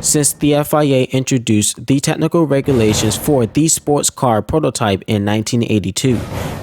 since the FIA introduced the technical regulations for the sports car prototype in 1982.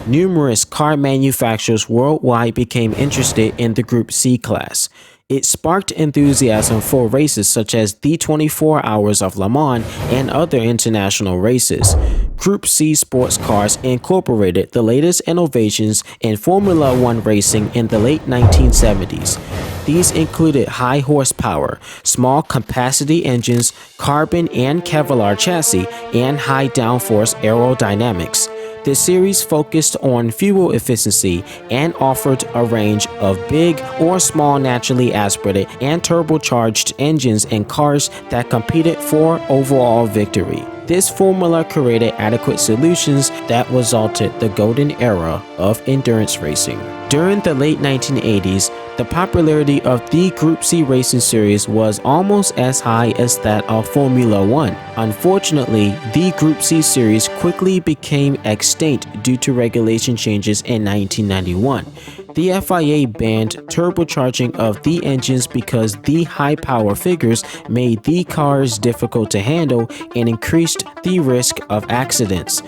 Numerous car manufacturers worldwide became interested in the Group C class. It sparked enthusiasm for races such as the 24 Hours of Le Mans and other international races. Group C sports cars incorporated the latest innovations in Formula One racing in the late 1970s. These included high horsepower, small capacity engines, carbon and Kevlar chassis, and high downforce aerodynamics. The series focused on fuel efficiency and offered a range of big or small naturally aspirated and turbocharged engines in cars that competed for overall victory. This formula created adequate solutions that resulted the golden era of endurance racing. During the late 1980s, the popularity of the Group C racing series was almost as high as that of Formula One. Unfortunately, the Group C series quickly became extinct due to regulation changes in 1991. The FIA banned turbocharging of the engines because the high power figures made the cars difficult to handle and increased the risk of accidents.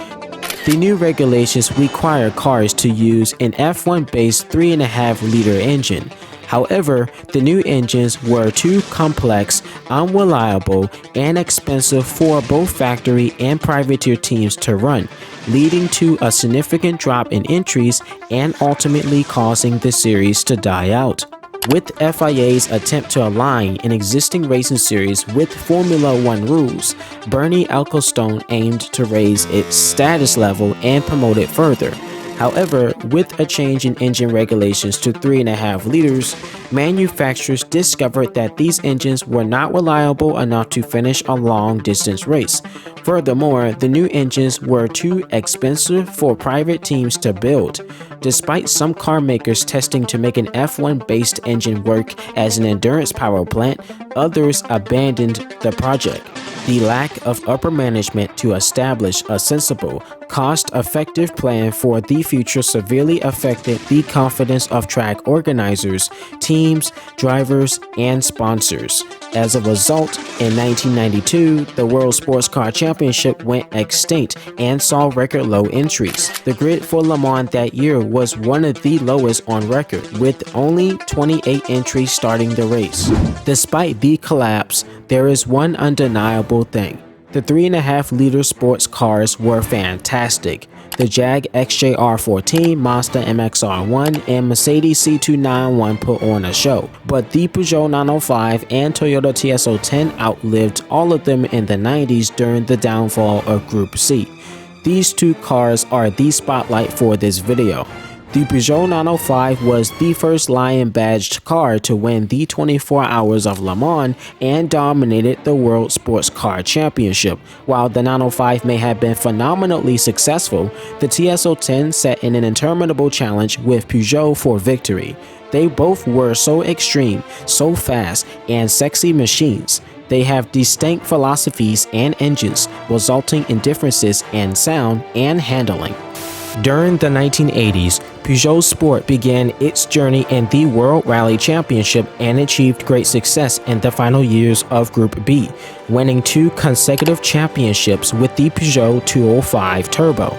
The new regulations require cars to use an F1-based 3.5-liter engine. However, the new engines were too complex, unreliable, and expensive for both factory and privateer teams to run, leading to a significant drop in entries and ultimately causing the series to die out. With FIA's attempt to align an existing racing series with Formula One rules, Bernie Ecclestone aimed to raise its status level and promote it further. However, with a change in engine regulations to 3.5 liters, manufacturers discovered that these engines were not reliable enough to finish a long-distance race. Furthermore, the new engines were too expensive for private teams to build. Despite some car makers testing to make an F1-based engine work as an endurance power plant, others abandoned the project. The lack of upper management to establish a sensible, cost-effective plan for the future severely affected the confidence of track organizers, teams, drivers, and sponsors. As a result, in 1992, the World Sportscar Championship went extinct and saw record low entries. The grid for Le Mans that year was one of the lowest on record, with only 28 entries starting the race. Despite the collapse, there is one undeniable thing. The 3.5-liter sports cars were fantastic. The Jag XJR14, Mazda MX-R1, and Mercedes C291 put on a show, but the Peugeot 905 and Toyota TS010 outlived all of them in the 90s during the downfall of Group C. These two cars are the spotlight for this video. The Peugeot 905 was the first Lion badged car to win the 24 Hours of Le Mans and dominated the World Sportscar Championship. While the 905 may have been phenomenally successful, the TS010 set in an interminable challenge with Peugeot for victory. They both were so extreme, so fast, and sexy machines. They have distinct philosophies and engines, resulting in differences in sound and handling. During the 1980s, Peugeot Sport began its journey in the World Rally Championship and achieved great success in the final years of Group B, winning 2 consecutive championships with the Peugeot 205 Turbo.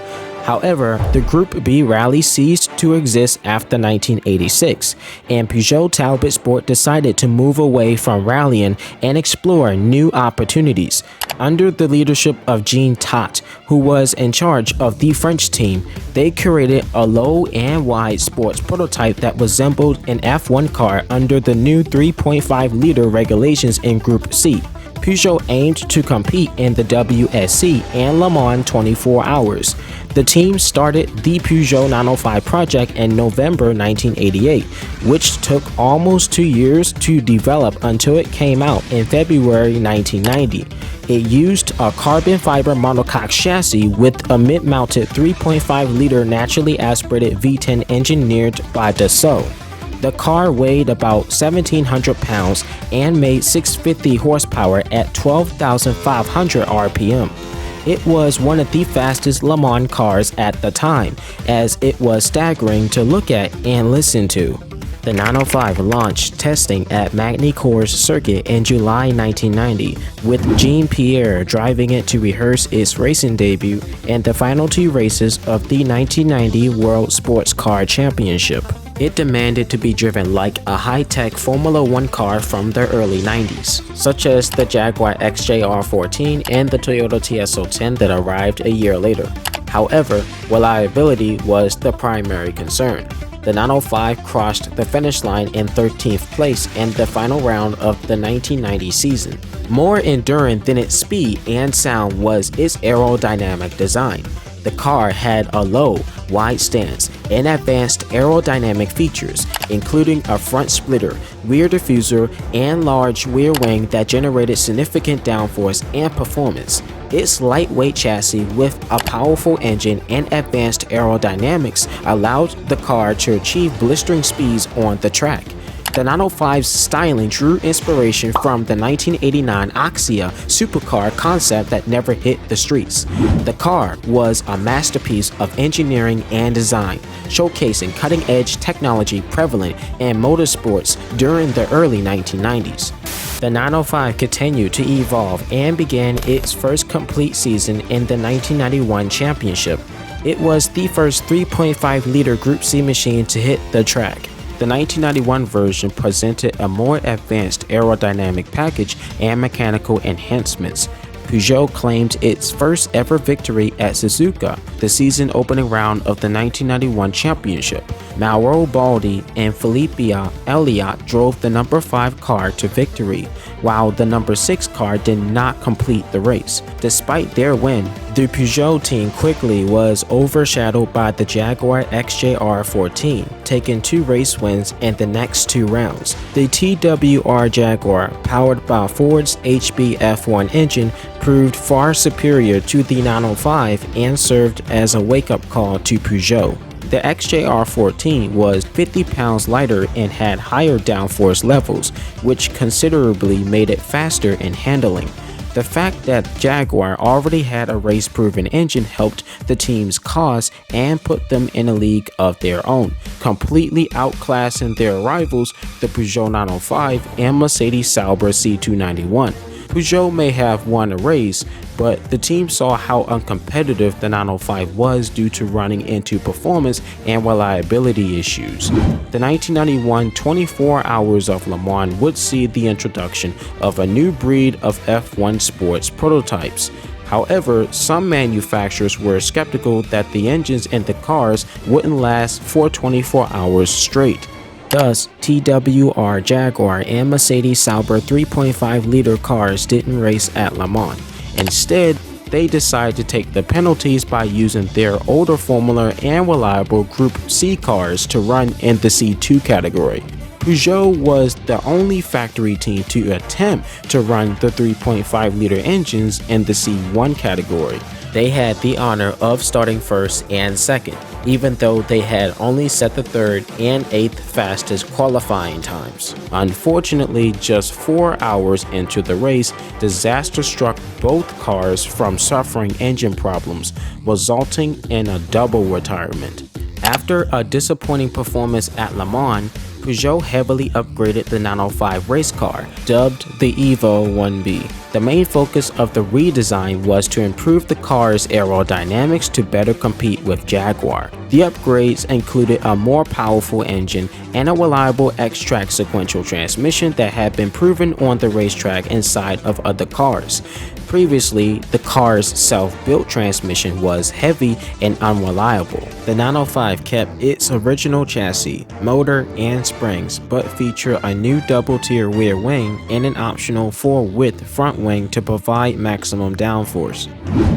However, the Group B rally ceased to exist after 1986, and Peugeot Talbot Sport decided to move away from rallying and explore new opportunities. Under the leadership of Jean Tott, who was in charge of the French team, they created a low and wide sports prototype that resembled an F1 car under the new 3.5-liter regulations in Group C. Peugeot aimed to compete in the WSC and Le Mans 24 Hours. The team started the Peugeot 905 project in November 1988, which took almost 2 years to develop until it came out in February 1990. It used a carbon fiber monocoque chassis with a mid-mounted 3.5-liter naturally aspirated V10 engineered by Dassault. The car weighed about 1,700 pounds and made 650 horsepower at 12,500 RPM. It was one of the fastest Le Mans cars at the time, as it was staggering to look at and listen to. The 905 launched testing at Magny-Cours circuit in July 1990, with Jean-Pierre driving it to rehearse its racing debut in the final 2 races of the 1990 World Sportscar Championship. It demanded to be driven like a high-tech Formula One car from the early 90s, such as the Jaguar XJR14 and the Toyota TS010 that arrived a year later. However, reliability was the primary concern. The 905 crossed the finish line in 13th place in the final round of the 1990 season. More enduring than its speed and sound was its aerodynamic design. The car had a low, wide stance and advanced aerodynamic features, including a front splitter, rear diffuser, and large rear wing that generated significant downforce and performance. Its lightweight chassis with a powerful engine and advanced aerodynamics allowed the car to achieve blistering speeds on the track. The 905's styling drew inspiration from the 1989 Axia supercar concept that never hit the streets. The car was a masterpiece of engineering and design, showcasing cutting-edge technology prevalent in motorsports during the early 1990s. The 905 continued to evolve and began its first complete season in the 1991 championship. It was the first 3.5-liter Group C machine to hit the track. The 1991 version presented a more advanced aerodynamic package and mechanical enhancements. Peugeot claimed its first ever victory at Suzuka, the season opening round of the 1991 championship. Mauro Baldi and Felipe Elliott drove the number 5 car to victory, while the number 6 car did not complete the race. Despite their win, the Peugeot team quickly was overshadowed by the Jaguar XJR14, taking 2 race wins in the next 2 rounds. The TWR Jaguar, powered by Ford's HB-F1 engine, proved far superior to the 905 and served as a wake-up call to Peugeot. The XJR14 was 50 pounds lighter and had higher downforce levels, which considerably made it faster in handling. The fact that Jaguar already had a race-proven engine helped the team's cause and put them in a league of their own, completely outclassing their rivals, the Peugeot 905 and Mercedes Sauber C291. Peugeot may have won a race, but the team saw how uncompetitive the 905 was due to running into performance and reliability issues. The 1991 24 Hours of Le Mans would see the introduction of a new breed of F1 sports prototypes. However, some manufacturers were skeptical that the engines in the cars wouldn't last for 24 hours straight. Thus, TWR Jaguar and Mercedes Sauber 3.5-liter cars didn't race at Le Mans. Instead, they decided to take the penalties by using their older Formula and reliable Group C cars to run in the C2 category. Peugeot was the only factory team to attempt to run the 3.5-liter engines in the C1 category. They had the honor of starting first and second, even though they had only set the 3rd and 8th fastest qualifying times. Unfortunately, just 4 hours into the race, disaster struck both cars from suffering engine problems, resulting in a double retirement. After a disappointing performance at Le Mans, Peugeot heavily upgraded the 905 race car, dubbed the Evo 1B. The main focus of the redesign was to improve the car's aerodynamics to better compete with Jaguar. The upgrades included a more powerful engine and a reliable X-Track sequential transmission that had been proven on the racetrack inside of other cars. Previously, the car's self-built transmission was heavy and unreliable. The 905 kept its original chassis, motor, and springs, but featured a new double-tier rear wing and an optional 4-width front wing to provide maximum downforce.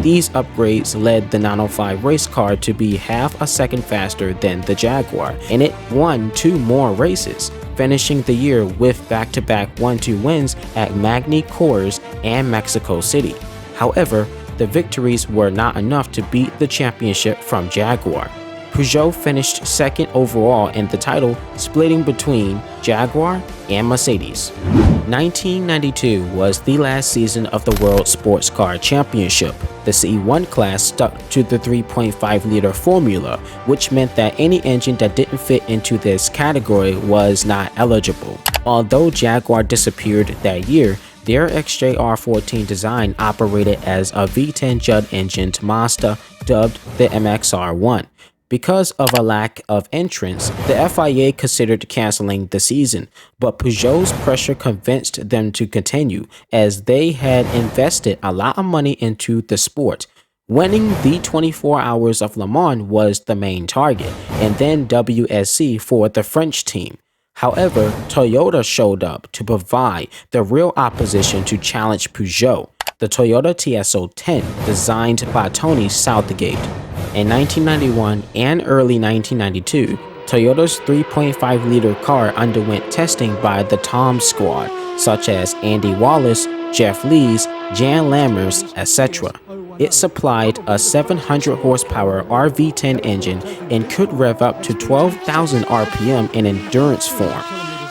These upgrades led the 905 race car to be half a second faster than the Jaguar, and it won 2 more races, finishing the year with back-to-back 1-2 wins at Magny-Cours and Mexico City. However, the victories were not enough to beat the championship from Jaguar. Peugeot finished second overall in the title, splitting between Jaguar and Mercedes. 1992 was the last season of the World Sportscar Championship. The C1 class stuck to the 3.5-liter formula, which meant that any engine that didn't fit into this category was not eligible. Although Jaguar disappeared that year, their XJR14 design operated as a V10 Judd-engined Mazda dubbed the MXR1. Because of a lack of entrants, the FIA considered canceling the season, but Peugeot's pressure convinced them to continue, as they had invested a lot of money into the sport. Winning the 24 Hours of Le Mans was the main target, and then WSC for the French team. However, Toyota showed up to provide the real opposition to challenge Peugeot, the Toyota TS010, designed by Tony Southgate. In 1991 and early 1992, Toyota's 3.5-liter car underwent testing by the Tom Squad, such as Andy Wallace, Jeff Lees, Jan Lammers, etc. It supplied a 700 horsepower RV10 engine and could rev up to 12,000 RPM in endurance form.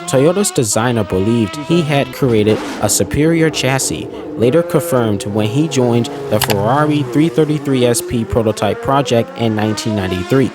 Toyota's designer believed he had created a superior chassis, later confirmed when he joined the Ferrari 333 SP prototype project in 1993.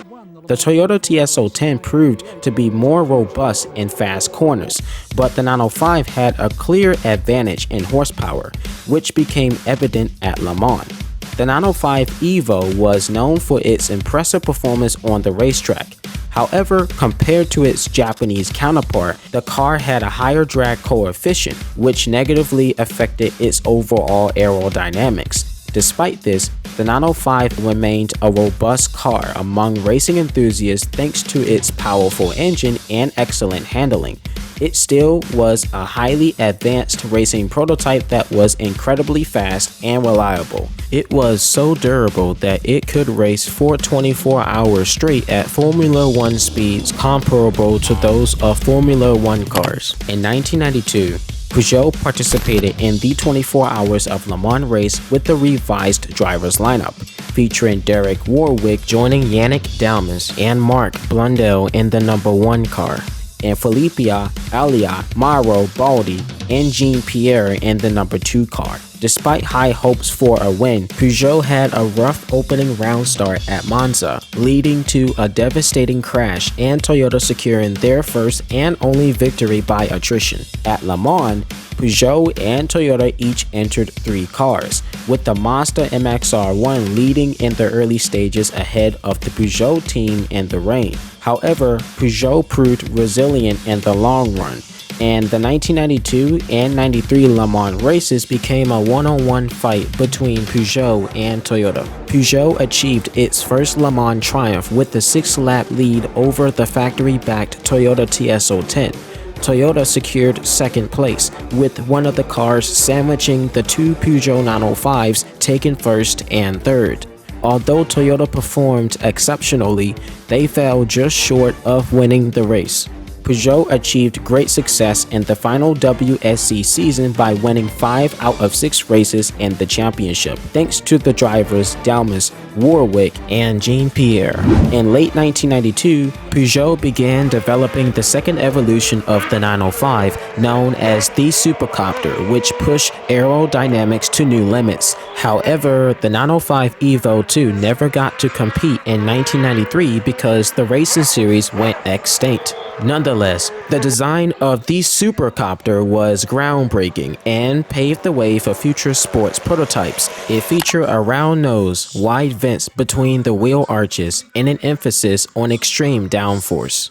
The Toyota TS010 proved to be more robust in fast corners, but the 905 had a clear advantage in horsepower, which became evident at Le Mans. The 905 Evo was known for its impressive performance on the racetrack. However, compared to its Japanese counterpart, the car had a higher drag coefficient, which negatively affected its overall aerodynamics. Despite this, the 905 remained a robust car among racing enthusiasts thanks to its powerful engine and excellent handling. It still was a highly advanced racing prototype that was incredibly fast and reliable. It was so durable that it could race for 24 hours straight at Formula One speeds comparable to those of Formula One cars. In 1992, Peugeot participated in the 24 Hours of Le Mans race with the revised drivers lineup, featuring Derek Warwick joining Yannick Dalmas and Marc Blundell in the number 1 car, and Felipe Alia, Mauro Baldi, and Jean-Pierre in the number 2 car. Despite high hopes for a win, Peugeot had a rough opening round start at Monza, leading to a devastating crash and Toyota securing their first and only victory by attrition. At Le Mans, Peugeot and Toyota each entered 3 cars, with the Mazda MXR1 leading in the early stages ahead of the Peugeot team in the rain. However, Peugeot proved resilient in the long run, and the 1992 and 93 Le Mans races became a one-on-one fight between Peugeot and Toyota. Peugeot achieved its first Le Mans triumph with a 6-lap lead over the factory-backed Toyota TS010. Toyota secured second place, with one of the cars sandwiching the 2 Peugeot 905s taken first and third. Although Toyota performed exceptionally, they fell just short of winning the race. Peugeot achieved great success in the final WSC season by winning 5 out of 6 races in the championship, thanks to the drivers Dalmas, Warwick, and Jean-Pierre. In late 1992, Peugeot began developing the second evolution of the 905, known as the Supercopter, which pushed aerodynamics to new limits. However, the 905 Evo 2 never got to compete in 1993 because the racing series went extinct. Nonetheless, the design of the Supercopter was groundbreaking and paved the way for future sports prototypes. It featured a round nose, wide vents between the wheel arches, and an emphasis on extreme downforce.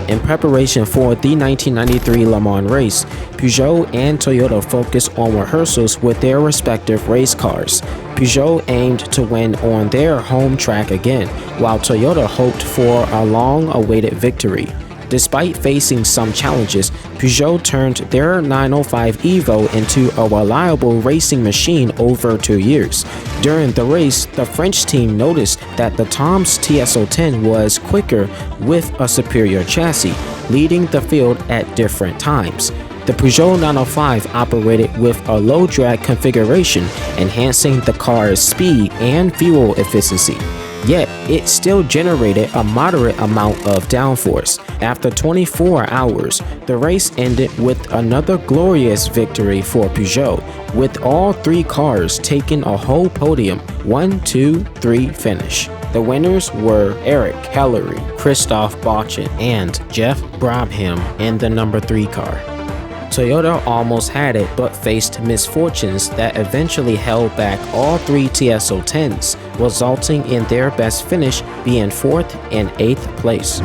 In preparation for the 1993 Le Mans race, Peugeot and Toyota focused on rehearsals with their respective race cars. Peugeot aimed to win on their home track again, while Toyota hoped for a long-awaited victory. Despite facing some challenges, Peugeot turned their 905 Evo into a reliable racing machine over 2 years. During the race, the French team noticed that the Tom's TS010 was quicker with a superior chassis, leading the field at different times. The Peugeot 905 operated with a low drag configuration, enhancing the car's speed and fuel efficiency. Yet, it still generated a moderate amount of downforce. After 24 hours, the race ended with another glorious victory for Peugeot, with all three cars taking a whole podium 1, 2, 3 finish. The winners were Eric Hellery, Christoph Bauchin, and Jeff Brabham in the number 3 car. Toyota almost had it, but faced misfortunes that eventually held back all three TS010s, resulting in their best finish being 4th and 8th place.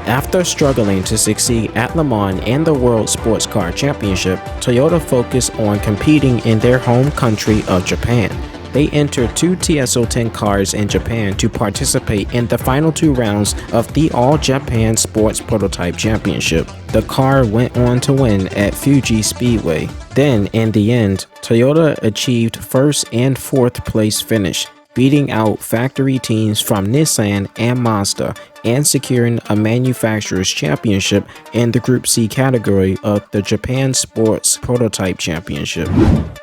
After struggling to succeed at Le Mans and the World Sportscar Championship, Toyota focused on competing in their home country of Japan. They entered 2 TS010 cars in Japan to participate in the final 2 rounds of the All Japan Sports Prototype Championship. The car went on to win at Fuji Speedway. Then, in the end, Toyota achieved 1st and 4th place finish, beating out factory teams from Nissan and Mazda and securing a manufacturer's championship in the Group C category of the Japan Sports Prototype Championship.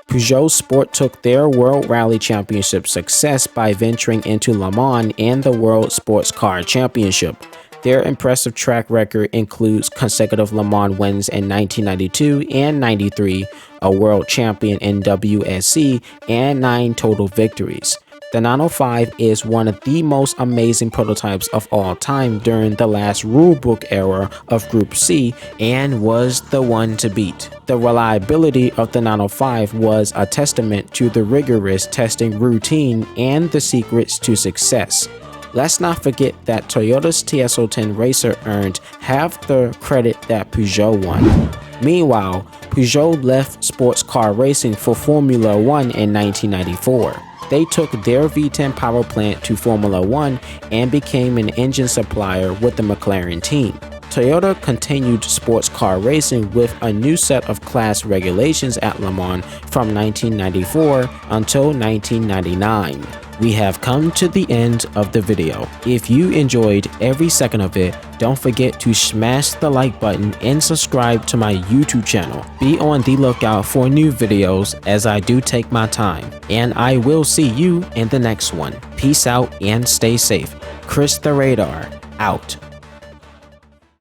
Peugeot Sport took their World Rally Championship success by venturing into Le Mans and the World Sportscar Championship. Their impressive track record includes consecutive Le Mans wins in 1992 and 93, a world champion in WSC, and 9 total victories. The 905 is one of the most amazing prototypes of all time during the last rulebook era of Group C and was the one to beat. The reliability of the 905 was a testament to the rigorous testing routine and the secrets to success. Let's not forget that Toyota's TS010 racer earned half the credit that Peugeot won. Meanwhile, Peugeot left sports car racing for Formula One in 1994. They took their V10 power plant to Formula One and became an engine supplier with the McLaren team. Toyota continued sports car racing with a new set of class regulations at Le Mans from 1994 until 1999. We have come to the end of the video. If you enjoyed every second of it, don't forget to smash the like button and subscribe to my YouTube channel. Be on the lookout for new videos as I do take my time. And I will see you in the next one. Peace out and stay safe. Chris the Radar, out.